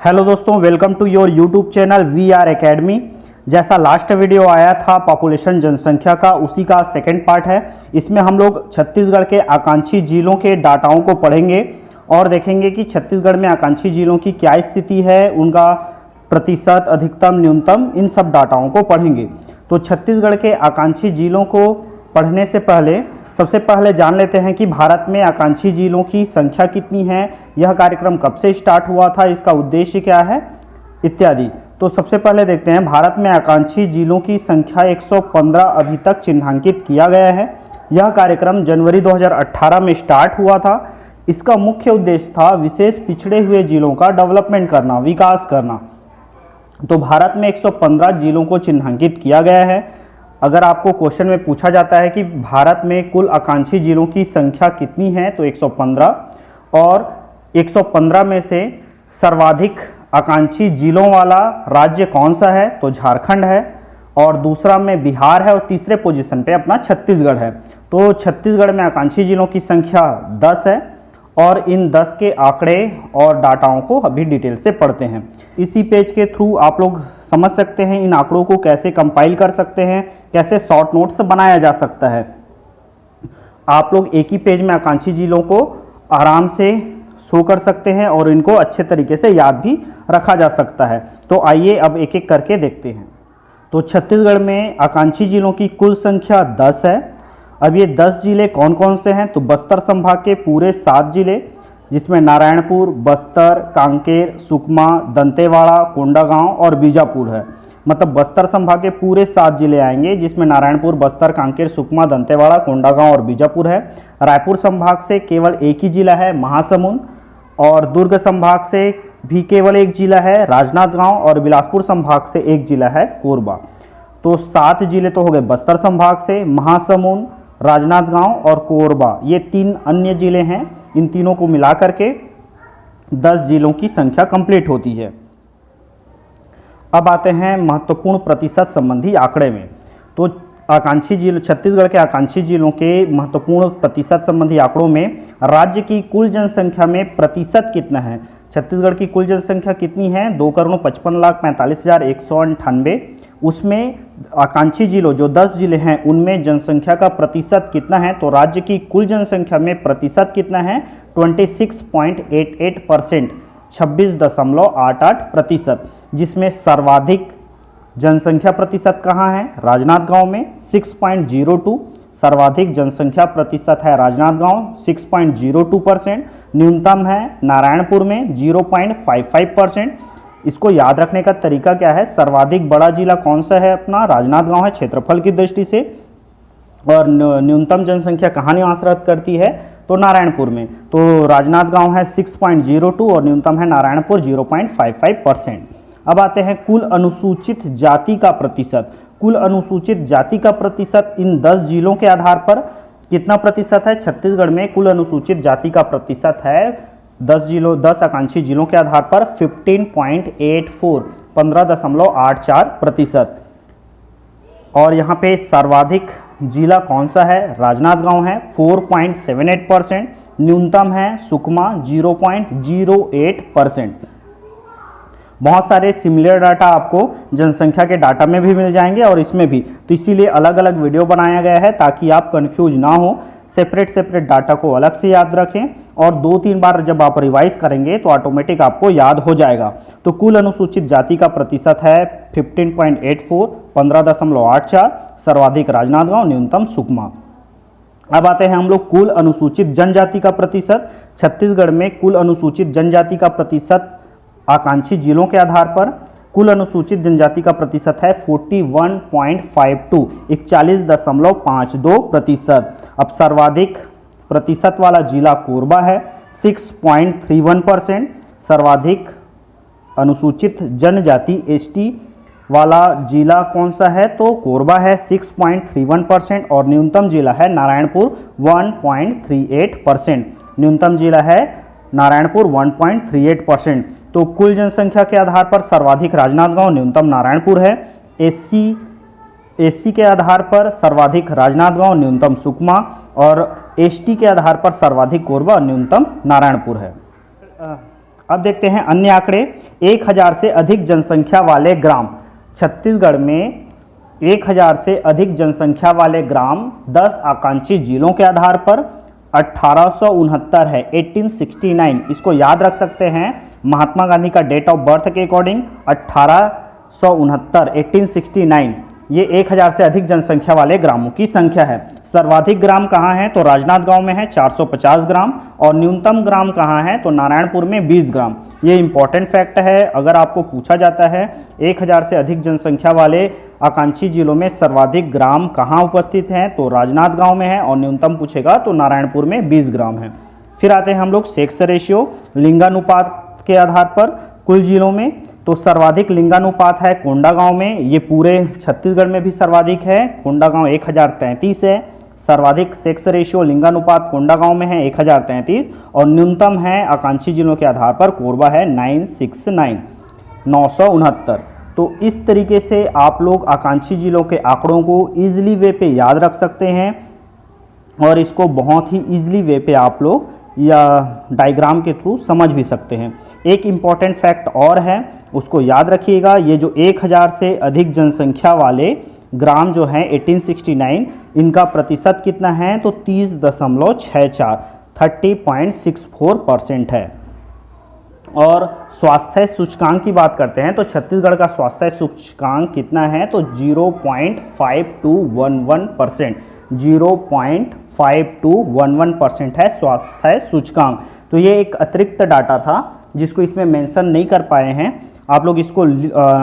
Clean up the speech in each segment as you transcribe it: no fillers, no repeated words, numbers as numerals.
Hello दोस्तों, welcome to your YouTube channel we are academy. जैसा last video आया था पॉपुलेशन जनसंख्या का, उसी का सेकंड पार्ट है। इसमें हम लोग छत्तीसगढ़ के आकांक्षी जिलों के डाटाओं को पढ़ेंगे और देखेंगे कि छत्तीसगढ़ में आकांक्षी जिलों की क्या स्थिति है, उनका प्रतिशत, अधिकतम, न्यूनतम, इन सब डाटाओं को पढ़ेंगे। तो छत्तीसगढ़ के आकांक्षी जिलों को पढ़ने से पहले सबसे पहले जान लेते हैं कि भारत में आकांक्षी जिलों की संख्या कितनी है, यह कार्यक्रम कब से स्टार्ट हुआ था, इसका उद्देश्य क्या है, इत्यादि। तो सबसे पहले देखते हैं, भारत में आकांक्षी जिलों की संख्या 115 अभी तक चिन्हांकित किया गया है। यह कार्यक्रम जनवरी 2018 में स्टार्ट हुआ था। इसका मुख्य उद्देश्य था विशेष पिछड़े हुए जिलों का डेवलपमेंट करना, विकास करना। तो भारत में 115 जिलों को चिन्हांकित किया गया है। अगर आपको क्वेश्चन में पूछा जाता है कि भारत में कुल आकांक्षी जिलों की संख्या कितनी है, तो 115, और 115 में से सर्वाधिक आकांक्षी जिलों वाला राज्य कौन सा है, तो झारखंड है, और दूसरा में बिहार है, और तीसरे पोजीशन पे अपना छत्तीसगढ़ है। तो छत्तीसगढ़ में आकांक्षी जिलों की संख्या 10 है और इन 10 के आंकड़े और डाटाओं को अभी डिटेल से पढ़ते हैं। इसी पेज के थ्रू आप लोग समझ सकते हैं इन आंकड़ों को कैसे कंपाइल कर सकते हैं, कैसे शॉर्ट नोट्स बनाया जा सकता है। आप लोग एक ही पेज में आकांक्षी जिलों को आराम से शो कर सकते हैं और इनको अच्छे तरीके से याद भी रखा जा सकता है। तो आइए अब एक एक करके देखते हैं। तो छत्तीसगढ़ में आकांक्षी जिलों की कुल संख्या 10 है। अब ये 10 जिले कौन कौन से हैं, तो बस्तर संभाग के पूरे 7 जिले, जिसमें नारायणपुर, बस्तर, कांकेर, सुकमा, दंतेवाड़ा, कोंडागांव और बीजापुर है। मतलब बस्तर संभाग के पूरे 7 जिले आएंगे, जिसमें नारायणपुर, बस्तर, कांकेर, सुकमा, दंतेवाड़ा, कोंडागांव और बीजापुर है। रायपुर संभाग से केवल एक ही जिला है, महासमुंद, और दुर्ग संभाग से भी केवल एक जिला है, राजनांदगांव, और बिलासपुर संभाग से एक जिला है, कोरबा। तो 7 जिले तो हो गए बस्तर संभाग से, महासमुंद, राजनांदगांव और कोरबा, ये 3 अन्य जिले हैं। इन तीनों को मिला करके 10 जिलों की संख्या कंप्लीट होती है। अब आते हैं महत्वपूर्ण प्रतिशत संबंधी आंकड़े में। तो आकांक्षी जिलों, छत्तीसगढ़ के आकांक्षी जिलों के महत्वपूर्ण प्रतिशत संबंधी आंकड़ों में राज्य की कुल जनसंख्या में प्रतिशत कितना है। छत्तीसगढ़ की कुल जनसंख्या कितनी है, 2,55,45,198। उसमें आकांक्षी जिलों जो 10 जिले हैं उनमें जनसंख्या का प्रतिशत कितना है, तो राज्य की कुल जनसंख्या में प्रतिशत कितना है, 26.88%, 26.88%, जिसमें सर्वाधिक जनसंख्या प्रतिशत कहाँ है, राजनांदगांव में 6.02, सर्वाधिक जनसंख्या प्रतिशत है राजनांदगांव 6.02%, न्यूनतम है नारायणपुर में 0.55%। इसको याद रखने का तरीका क्या है, सर्वाधिक बड़ा जिला कौन सा है, अपना राजनांदगांव है क्षेत्रफल की दृष्टि से, और न्यूनतम जनसंख्या कहाँ निवासरत करती है, तो नारायणपुर में। तो राजनांदगांव है 6.02 और न्यूनतम है नारायणपुर 0.55%। अब आते हैं कुल अनुसूचित जाति का प्रतिशत। कुल अनुसूचित जाति का प्रतिशत इन 10 जिलों के आधार पर कितना प्रतिशत है, छत्तीसगढ़ में कुल अनुसूचित जाति का प्रतिशत है 10 आकांक्षी जिलों के आधार पर 15.84, 15.84%। और यहाँ पे सर्वाधिक जिला कौन सा है, राजनांदगांव है 4.78%, न्यूनतम है सुकमा 0.08%। बहुत सारे सिमिलर डाटा आपको जनसंख्या के डाटा में भी मिल जाएंगे और इसमें भी, तो इसीलिए अलग अलग वीडियो बनाया गया है ताकि आप कंफ्यूज ना हो, सेपरेट डाटा को अलग से याद रखें और 2-3 बार जब आप रिवाइज करेंगे तो ऑटोमेटिक आपको याद हो जाएगा। तो कुल अनुसूचित जाति का प्रतिशत है 15.84, 15.84, सर्वाधिक राजनांदगांव, न्यूनतम सुकमा। अब आते हैं हम लोग कुल अनुसूचित जनजाति का प्रतिशत। छत्तीसगढ़ में कुल अनुसूचित जनजाति का प्रतिशत आकांक्षी जिलों के आधार पर कुल अनुसूचित जनजाति का प्रतिशत है 41.52, 41.52%। अब सर्वाधिक प्रतिशत वाला जिला कोरबा है 6.31%, सर्वाधिक अनुसूचित जनजाति एसटी वाला जिला कौन सा है, तो कोरबा है 6.31% और न्यूनतम जिला है नारायणपुर 1.38%, न्यूनतम जिला है नारायणपुर 1.38%। तो कुल जनसंख्या के आधार पर सर्वाधिक राजनांदगांव, न्यूनतम नारायणपुर है। एससी के आधार पर सर्वाधिक राजनांदगांव, न्यूनतम सुकमा, और एसटी के आधार पर सर्वाधिक कोरबा, न्यूनतम नारायणपुर है। अब देखते हैं अन्य आंकड़े। 1000 से अधिक जनसंख्या वाले ग्राम, छत्तीसगढ़ में 1000 से अधिक जनसंख्या वाले ग्राम 10 आकांक्षी जिलों के आधार पर 1869 है, 1869, इसको याद रख सकते हैं। महात्मा गांधी का डेट ऑफ बर्थ के अकॉर्डिंग 1869, 1869, ये 1000 से अधिक जनसंख्या वाले ग्रामों की संख्या है। सर्वाधिक ग्राम कहाँ है? तो राजनांदगांव में है 450 ग्राम, और न्यूनतम ग्राम कहाँ है? तो नारायणपुर में 20 ग्राम। ये इंपॉर्टेंट फैक्ट है, अगर आपको पूछा जाता है 1000 से अधिक जनसंख्या वाले आकांक्षी जिलों में सर्वाधिक ग्राम कहाँ उपस्थित हैं, तो राजनांदगांव में है, और न्यूनतम पूछेगा तो नारायणपुर में 20 ग्राम है। फिर आते हैं हम लोग सेक्स रेशियो, लिंगानुपात के आधार पर कुल जिलों में। तो सर्वाधिक लिंगानुपात है कोंडागांव में, ये पूरे छत्तीसगढ़ में भी सर्वाधिक है। कोंडागांव 1033 है। सर्वाधिक सेक्स रेशियो लिंगानुपात कोंडागांव में है 1033, और न्यूनतम है आकांक्षी जिलों के आधार पर कोरबा है 969, 969। तो इस तरीके से आप लोग आकांक्षी जिलों के आंकड़ों को ईजिली वे पे याद रख सकते हैं, और इसको बहुत ही ईजिली वे पे आप लोग या डायग्राम के थ्रू समझ भी सकते हैं। एक इम्पॉर्टेंट फैक्ट और है, उसको याद रखिएगा। ये जो 1000 से अधिक जनसंख्या वाले ग्राम जो हैं 1869, इनका प्रतिशत कितना है? तो 30.64, 30.64% है। और स्वास्थ्य सूचकांक की बात करते हैं तो छत्तीसगढ़ का स्वास्थ्य सूचकांक कितना है? तो 0.5211%, 0.5211% है स्वास्थ्य सूचकांक। तो ये एक अतिरिक्त डाटा था जिसको इसमें मेंशन नहीं कर पाए हैं। आप लोग इसको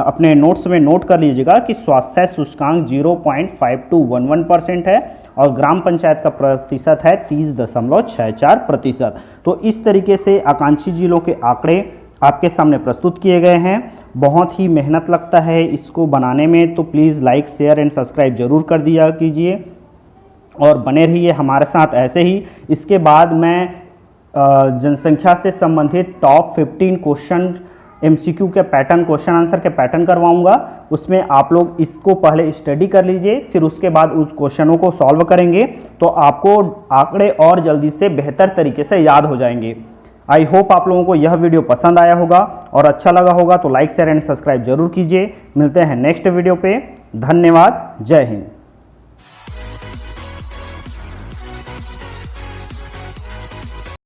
अपने नोट्स में नोट कर लीजिएगा कि स्वास्थ्य सूचकांक 0.5211% है, और ग्राम पंचायत का प्रतिशत है 30.64%। तो इस तरीके से आकांक्षी जिलों के आंकड़े आपके सामने प्रस्तुत किए गए हैं। बहुत ही मेहनत लगता है इसको बनाने में, तो please like, share and subscribe जरूर कर दिया कीजिए, और बने रहिए हमारे साथ ऐसे ही। इसके बाद मैं जनसंख्या से संबंधित टॉप 15 क्वेश्चन MCQ के पैटर्न, क्वेश्चन आंसर के पैटर्न करवाऊंगा। उसमें आप लोग इसको पहले स्टडी कर लीजिए, फिर उसके बाद उस क्वेश्चनों को सॉल्व करेंगे तो आपको आंकड़े और जल्दी से बेहतर तरीके से याद हो जाएंगे। आई होप आप लोगों को यह वीडियो पसंद आया होगा, और अच्छा लगा होगा तो लाइक, शेयर एंड सब्सक्राइब जरूर कीजिए। मिलते हैं नेक्स्ट वीडियो पे। धन्यवाद। जय हिंद।